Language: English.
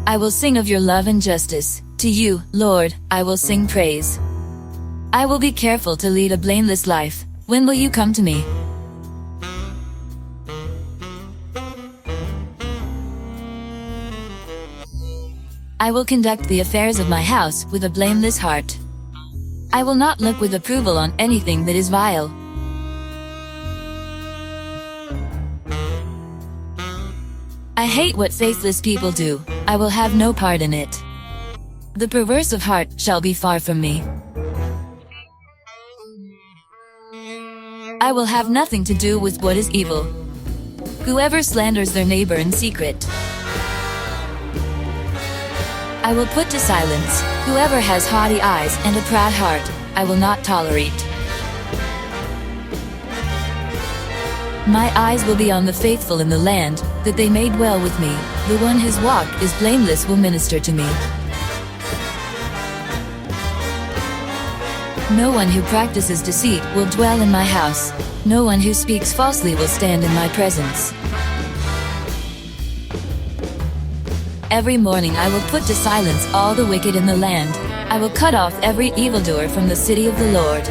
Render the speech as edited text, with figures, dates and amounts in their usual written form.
I will sing of your love and justice. To you, Lord, I will sing praise. I will be careful to lead a blameless life. When will you come to me? I will conduct the affairs of my house with a blameless heart. I will not look with approval on anything that is vile. I hate what faithless people do. I will have no part in it. The perverse of heart shall be far from me. I will have nothing to do with what is evil. Whoever slanders their neighbor in secret, I will put to silence. Whoever has haughty eyes and a proud heart, I will not tolerate. My eyes will be on the faithful in the land, that they may dwell with me. The one whose walk is blameless will minister to me. No one who practices deceit will dwell in my house. No one who speaks falsely will stand in my presence. Every morning I will put to silence all the wicked in the land. I will cut off every evildoer from the city of the Lord.